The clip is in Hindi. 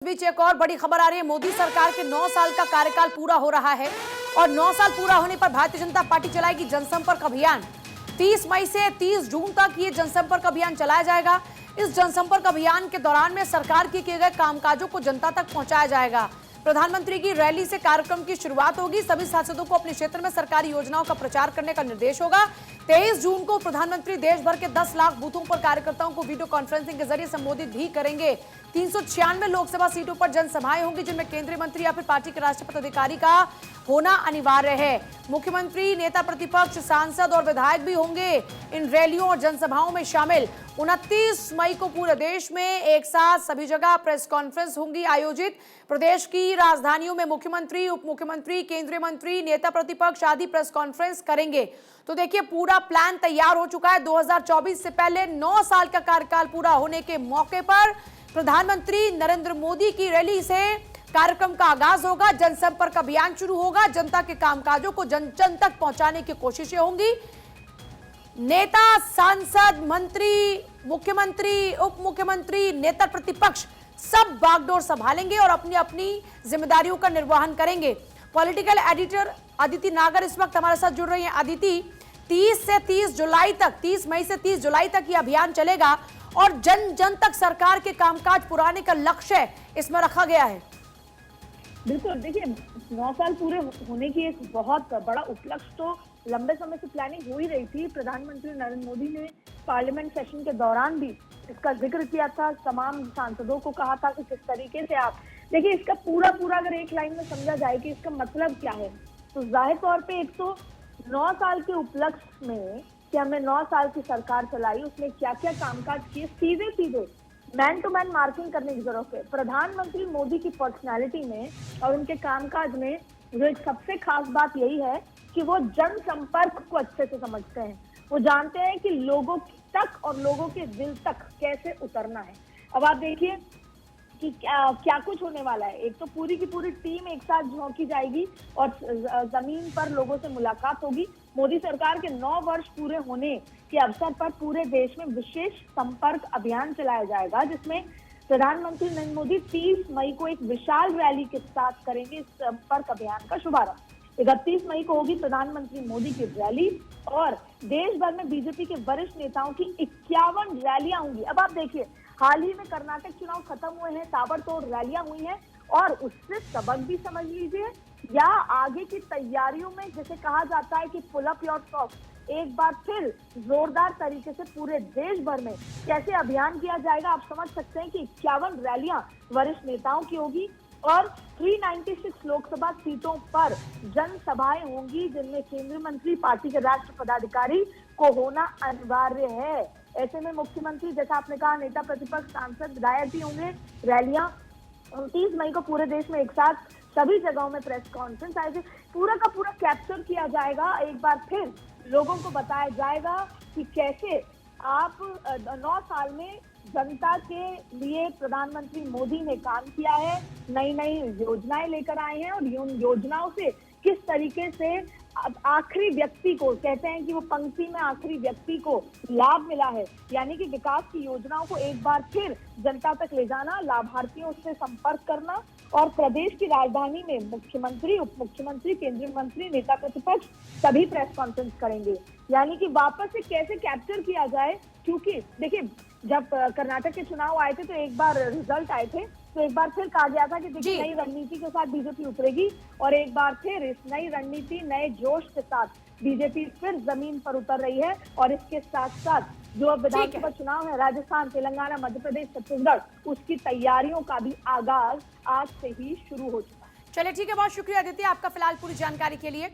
इस बीच एक और बड़ी खबर आ रही है। मोदी सरकार के 9 साल का कार्यकाल पूरा हो रहा है और 9 साल पूरा होने पर भारतीय जनता पार्टी चलाएगी जनसंपर्क अभियान। 30 मई से 30 जून तक ये जनसंपर्क अभियान चलाया जाएगा। इस जनसंपर्क अभियान के दौरान में सरकार के किए गए कामकाजों को जनता तक पहुंचाया जाएगा। प्रधानमंत्री की रैली से कार्यक्रम की शुरुआत होगी। सभी सांसदों को अपने क्षेत्र में सरकारी योजनाओं का प्रचार करने का निर्देश होगा। 23 जून को प्रधानमंत्री देश भर के 10 लाख बूथों पर कार्यकर्ताओं को वीडियो कॉन्फ्रेंसिंग के जरिए संबोधित भी करेंगे। 396 लोकसभा सीटों पर जनसभाएं होंगी, जिनमें केंद्रीय मंत्री या फिर पार्टी के राष्ट्रीय पदाधिकारी का होना अनिवार्य है। मुख्यमंत्री, नेता प्रतिपक्ष, सांसद और विधायक भी होंगे इन रैलियों और जनसभाओं में शामिल। 29 मई को पूरे देश में एक साथ सभी जगह प्रेस कॉन्फ्रेंस होंगी आयोजित। प्रदेश की राजधानियों में मुख्यमंत्री, उप मुख्यमंत्री, केंद्रीय मंत्री, नेता प्रतिपक्ष आदि प्रेस कॉन्फ्रेंस करेंगे। तो देखिए, पूरा प्लान तैयार हो चुका है। 2024 से पहले 9 साल का कार्यकाल पूरा होने के मौके पर प्रधानमंत्री नरेंद्र मोदी की रैली से कार्यक्रम का आगाज होगा। जनसंपर्क अभियान शुरू होगा। जनता के कामकाजों को जन जन तक पहुंचाने की कोशिशें होंगी। नेता, सांसद, मंत्री, मुख्यमंत्री, उप मुख्यमंत्री, नेता प्रतिपक्ष सब बागडोर संभालेंगे और अपनी अपनी जिम्मेदारियों का निर्वहन करेंगे। पॉलिटिकल एडिटर अदिति नागर इस वक्त हमारे साथ जुड़ रही हैं। अदिति, 30 से 30 जुलाई तक, 30 मई से 30 जुलाई तक ये अभियान चलेगा और जन जन तक सरकार के कामकाज पुराने का लक्ष्य इसमें रखा गया है। बिल्कुल, देखिए 9 साल पूरे होने की एक बहुत बड़ा उपलक्ष्य तो लंबे समय से प्लानिंग हो ही रही थी। प्रधानमंत्री नरेंद्र मोदी ने पार्लियामेंट सेशन के दौरान भी इसका जिक्र किया था, तमाम सांसदों को कहा था कि किस तरीके से आप देखिए इसका पूरा अगर एक लाइन में समझा जाए कि इसका मतलब क्या है, तो जाहिर तौर पे एक तो 9 साल के उपलक्ष्य में कि हमने 9 साल की सरकार चलाई, उसमें क्या क्या कामकाज किए, सीधे मैन टू मैन मार्किंग करने की जरूरत है। प्रधानमंत्री मोदी की पर्सनालिटी में और उनके कामकाज में जो एक सबसे खास बात यही है कि वो जनसंपर्क को अच्छे से समझते हैं। वो जानते हैं कि लोगों तक और लोगों के दिल तक कैसे उतरना है। अब आप देखिए कि क्या कुछ होने वाला है। एक तो पूरी की पूरी टीम एक साथ झोंकी जाएगी और जमीन पर लोगों से मुलाकात होगी। मोदी सरकार के 9 वर्ष पूरे होने के अवसर पर पूरे देश में विशेष संपर्क अभियान चलाया जाएगा, जिसमें प्रधानमंत्री नरेंद्र मोदी 30 मई को एक विशाल रैली के साथ करेंगे इस संपर्क अभियान का शुभारंभ। 31 मई को होगी प्रधानमंत्री मोदी की रैली और देश भर में बीजेपी के वरिष्ठ नेताओं की 51 रैलियां होंगी। अब आप देखिए, हाल ही में कर्नाटक चुनाव खत्म हुए हैं, ताबड़तोड़ रैलियां हुई हैं और उससे सबक भी समझ लीजिए या आगे की तैयारियों में जैसे कहा जाता है कि पुल अप योर सॉक्स, एक बार फिर जोरदार तरीके से पूरे देश भर में कैसे अभियान किया जाएगा। आप समझ सकते हैं कि 51 रैलियां वरिष्ठ नेताओं की होगी और 396 लोकसभा सीटों पर जनसभाएं होंगी, जिनमें केंद्रीय मंत्री, पार्टी के राष्ट्रीय पदाधिकारी को होना अनिवार्य है। ऐसे में मुख्यमंत्री, जैसा आपने कहा, नेता प्रतिपक्ष, सांसद, विधायक भी होंगे। रैलियां 29 मई को पूरे देश में एक साथ सभी जगहों में प्रेस कॉन्फ्रेंस आएगी। पूरा का पूरा कैप्चर किया जाएगा। एक बार फिर लोगों को बताया जाएगा कि कैसे आप 9 साल में जनता के लिए प्रधानमंत्री मोदी ने काम किया है, नई योजनाएं लेकर आए हैं और उन योजनाओं से किस तरीके से आखिरी व्यक्ति को, कहते हैं कि वो पंक्ति में आखिरी व्यक्ति को लाभ मिला है, यानी कि विकास की योजनाओं को एक बार फिर जनता तक ले जाना, लाभार्थियों से संपर्क करना और प्रदेश की राजधानी में मुख्यमंत्री, उप मुख्यमंत्री, केंद्रीय मंत्री, नेता प्रतिपक्ष सभी प्रेस कॉन्फ्रेंस करेंगे। यानी कि वापस से कैसे कैप्चर किया जाए, क्योंकि देखिए जब कर्नाटक के चुनाव आए थे तो एक बार रिजल्ट आए थे तो एक बार फिर कहा गया था कि देखिए नई रणनीति के साथ बीजेपी उतरेगी और एक बार फिर इस नई रणनीति, नए जोश के साथ बीजेपी फिर जमीन पर उतर रही है। और इसके साथ साथ जो अब विधानसभा चुनाव है, राजस्थान, तेलंगाना, मध्य प्रदेश, छत्तीसगढ़, उसकी तैयारियों का भी आगाज आज से ही शुरू हो चुका है। चलिए ठीक है, बहुत शुक्रिया अदिति आपका फिलहाल पूरी जानकारी के लिए।